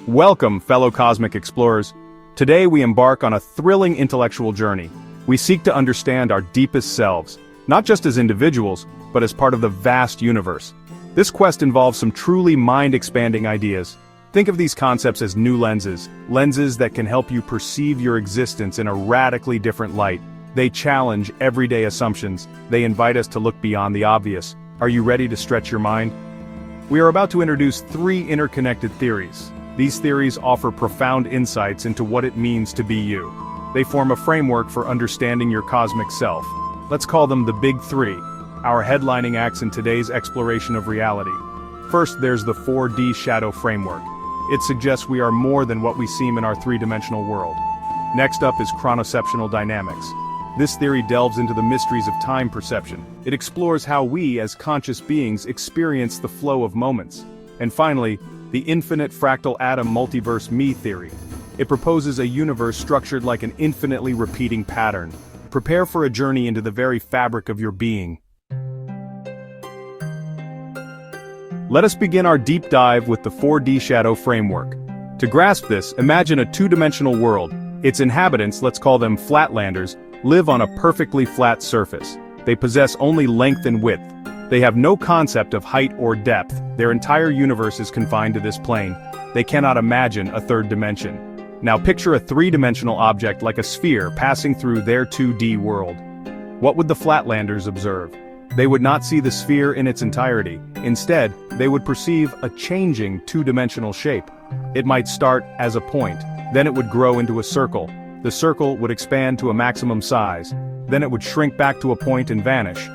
Welcome, fellow cosmic explorers. Today we embark on a thrilling intellectual journey. We seek to understand our deepest selves, not just as individuals, but as part of the vast universe. This quest involves some truly mind-expanding ideas. Think of these concepts as new lenses that can help you perceive your existence in a radically different light. They challenge everyday assumptions. They invite us to look beyond the obvious. Are you ready to stretch your mind? We are about to introduce 3 interconnected theories. These theories offer profound insights into what it means to be you. They form a framework for understanding your cosmic self. Let's call them the Big Three, our headlining acts in today's exploration of reality. First, there's the 4D shadow framework. It suggests we are more than what we seem in our 3-dimensional world. Next up is chronoceptional dynamics. This theory delves into the mysteries of time perception. It explores how we, as conscious beings, experience the flow of moments. And finally, the infinite fractal atom multiverse me theory. It proposes a universe structured like an infinitely repeating pattern. Prepare for a journey into the very fabric of your being. Let us begin our deep dive with the 4D shadow framework. To grasp this, imagine a 2-dimensional world. Its inhabitants, let's call them flatlanders, live on a perfectly flat surface. They possess only length and width. They have no concept of height or depth. Their entire universe is confined to this plane. They cannot imagine a 3rd dimension. Now picture a 3-dimensional object like a sphere passing through their 2D world. What would the flatlanders observe? They would not see the sphere in its entirety. Instead, they would perceive a changing 2-dimensional shape. It might start as a point, then it would grow into a circle. The circle would expand to a maximum size. Then it would shrink back to a point and vanish.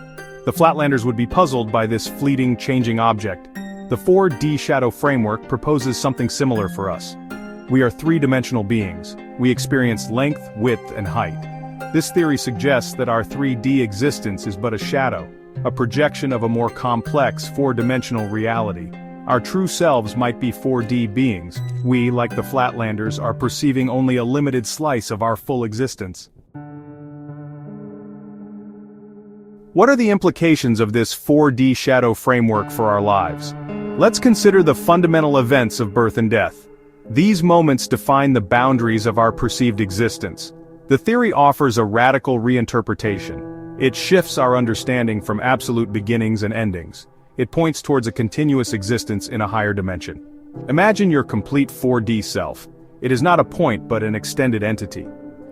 The flatlanders would be puzzled by this fleeting, changing object. The 4D shadow framework proposes something similar for us. We are 3-dimensional beings. We experience length, width, and height. This theory suggests that our 3D existence is but a shadow, a projection of a more complex 4-dimensional reality. Our true selves might be 4D beings. We, like the flatlanders, are perceiving only a limited slice of our full existence. What are the implications of this 4D shadow framework for our lives? Let's consider the fundamental events of birth and death. These moments define the boundaries of our perceived existence. The theory offers a radical reinterpretation. It shifts our understanding from absolute beginnings and endings. It points towards a continuous existence in a higher dimension. Imagine your complete 4D self. It is not a point but an extended entity.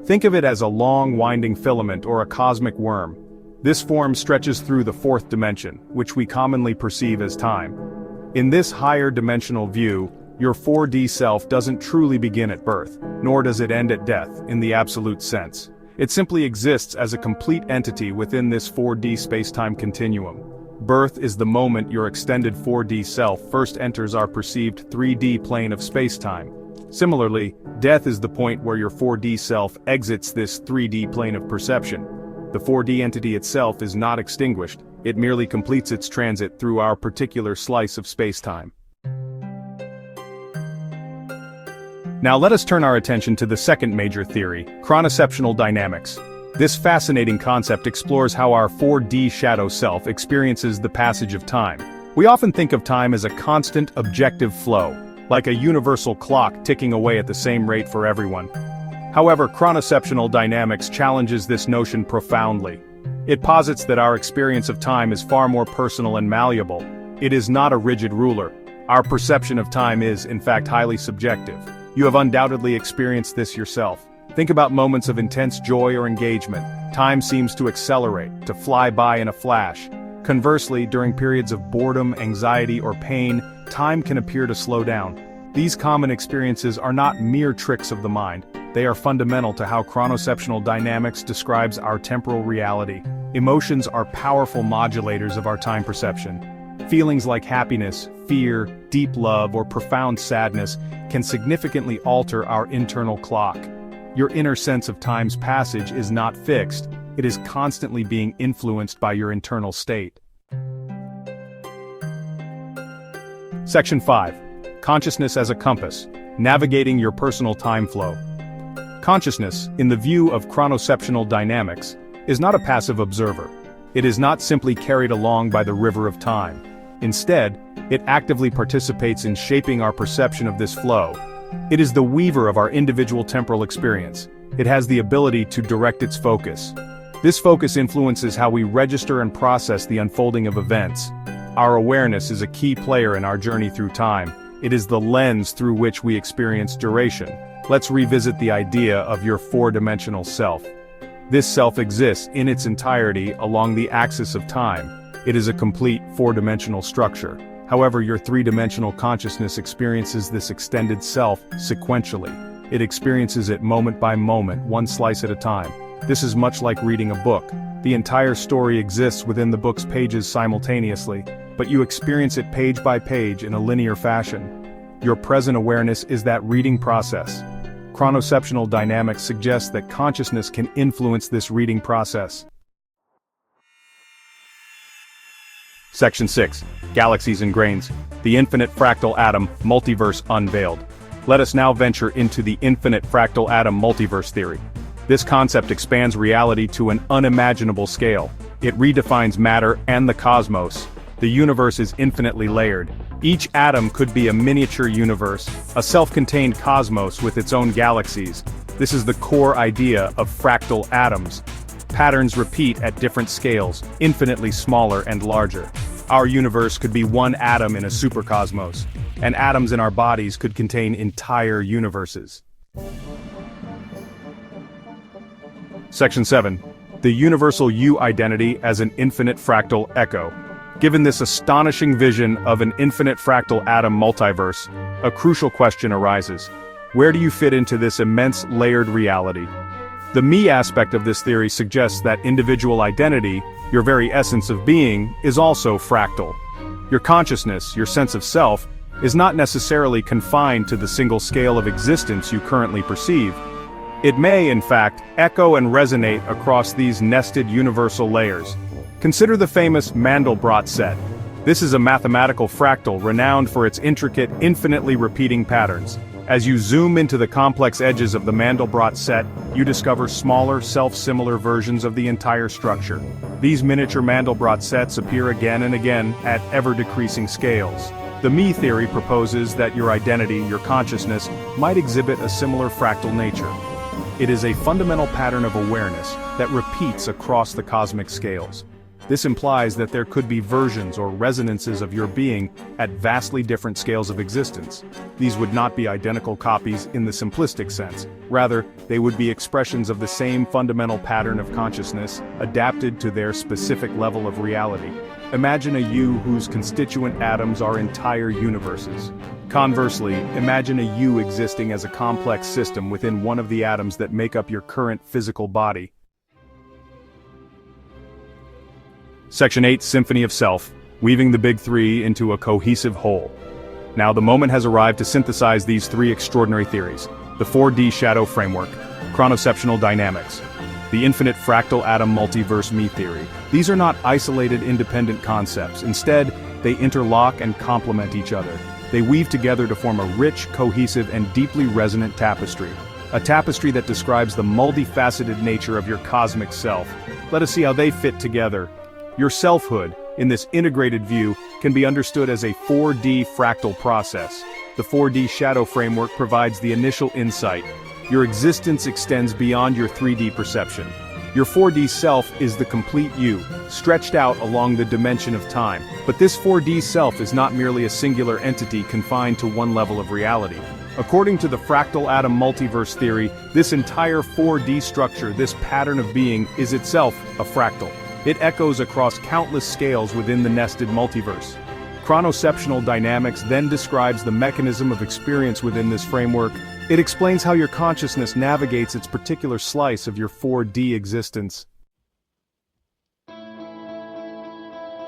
Think of it as a long winding filament or a cosmic worm. This form stretches through the 4th dimension, which we commonly perceive as time. In this higher dimensional view, your 4D self doesn't truly begin at birth, nor does it end at death, in the absolute sense. It simply exists as a complete entity within this 4D spacetime continuum. Birth is the moment your extended 4D self first enters our perceived 3D plane of spacetime. Similarly, death is the point where your 4D self exits this 3D plane of perception. The 4D entity itself is not extinguished, it merely completes its transit through our particular slice of spacetime. Now let us turn our attention to the second major theory, chronoceptional dynamics. This fascinating concept explores how our 4D shadow self experiences the passage of time. We often think of time as a constant, objective flow, like a universal clock ticking away at the same rate for everyone. However, chronoceptional dynamics challenges this notion profoundly. It posits that our experience of time is far more personal and malleable. It is not a rigid ruler. Our perception of time is, in fact, highly subjective. You have undoubtedly experienced this yourself. Think about moments of intense joy or engagement. Time seems to accelerate, to fly by in a flash. Conversely, during periods of boredom, anxiety, or pain, time can appear to slow down. These common experiences are not mere tricks of the mind. They are fundamental to how chronoceptional dynamics describes our temporal reality. Emotions are powerful modulators of our time perception. Feelings like happiness, fear, deep love, or profound sadness can significantly alter our internal clock. Your inner sense of time's passage is not fixed. It is constantly being influenced by your internal state. Section 5. Consciousness as a compass, navigating your personal time flow. Consciousness, in the view of chronoceptional dynamics, is not a passive observer. It is not simply carried along by the river of time. Instead, it actively participates in shaping our perception of this flow, It is the weaver of our individual temporal experience. It has the ability to direct its focus. This focus influences how we register and process the unfolding of events. Our awareness is a key player in our journey through time. It is the lens through which we experience duration. Let's revisit the idea of your four-dimensional self. This self exists in its entirety along the axis of time. It is a complete four-dimensional structure. However, your three-dimensional consciousness experiences this extended self sequentially. It experiences it moment by moment, one slice at a time. This is much like reading a book. The entire story exists within the book's pages simultaneously, but you experience it page by page in a linear fashion. Your present awareness is that reading process. Chronoceptional dynamics suggests that consciousness can influence this reading process. Section 6. Galaxies and Grains. The Infinite Fractal Atom Multiverse Unveiled. Let us now venture into the Infinite Fractal Atom Multiverse theory. This concept expands reality to an unimaginable scale. It redefines matter and the cosmos. The universe is infinitely layered. Each atom could be a miniature universe, a self-contained cosmos with its own galaxies. This is the core idea of fractal atoms. Patterns repeat at different scales, infinitely smaller and larger. Our universe could be one atom in a supercosmos, and atoms in our bodies could contain entire universes. Section 7. The Universal You Identity as an Infinite Fractal Echo. Given this astonishing vision of an infinite fractal atom multiverse, a crucial question arises. Where do you fit into this immense layered reality? The me aspect of this theory suggests that individual identity, your very essence of being, is also fractal. Your consciousness, your sense of self, is not necessarily confined to the single scale of existence you currently perceive. It may, in fact, echo and resonate across these nested universal layers. Consider the famous Mandelbrot set. This is a mathematical fractal renowned for its intricate, infinitely repeating patterns. As you zoom into the complex edges of the Mandelbrot set, you discover smaller, self-similar versions of the entire structure. These miniature Mandelbrot sets appear again and again at ever-decreasing scales. The me theory proposes that your identity, your consciousness, might exhibit a similar fractal nature. It is a fundamental pattern of awareness that repeats across the cosmic scales. This implies that there could be versions or resonances of your being at vastly different scales of existence. These would not be identical copies in the simplistic sense. Rather, they would be expressions of the same fundamental pattern of consciousness, adapted to their specific level of reality. Imagine a you whose constituent atoms are entire universes. Conversely, imagine a you existing as a complex system within one of the atoms that make up your current physical body. Section 8. Symphony of Self, weaving the big three into a cohesive whole. Now the moment has arrived to synthesize these three extraordinary theories: the 4D shadow framework, chronoceptional dynamics, the infinite fractal atom multiverse me theory. These are not isolated independent concepts. Instead, they interlock and complement each other. They weave together to form a rich, cohesive, and deeply resonant tapestry. A tapestry that describes the multifaceted nature of your cosmic self. Let us see how they fit together. Your selfhood, in this integrated view, can be understood as a 4D fractal process. The 4D shadow framework provides the initial insight. Your existence extends beyond your 3D perception. Your 4D self is the complete you, stretched out along the dimension of time. But this 4D self is not merely a singular entity confined to one level of reality. According to the fractal atom multiverse theory, this entire 4D structure, this pattern of being, is itself a fractal. It echoes across countless scales within the nested multiverse. Chronoceptional dynamics then describes the mechanism of experience within this framework. It explains how your consciousness navigates its particular slice of your 4D existence.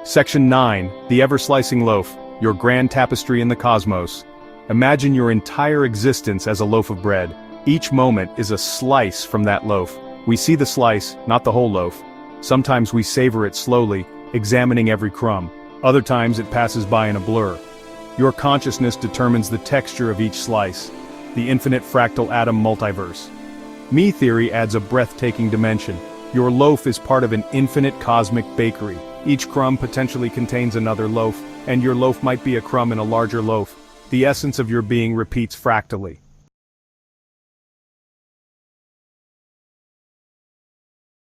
Section 9. The Ever-Slicing Loaf, your grand tapestry in the cosmos. Imagine your entire existence as a loaf of bread. Each moment is a slice from that loaf. We see the slice, not the whole loaf. Sometimes we savor it slowly, examining every crumb. Other times it passes by in a blur. Your consciousness determines the texture of each slice. The infinite fractal atom multiverse. Me theory adds a breathtaking dimension. Your loaf is part of an infinite cosmic bakery. Each crumb potentially contains another loaf, and your loaf might be a crumb in a larger loaf. The essence of your being repeats fractally.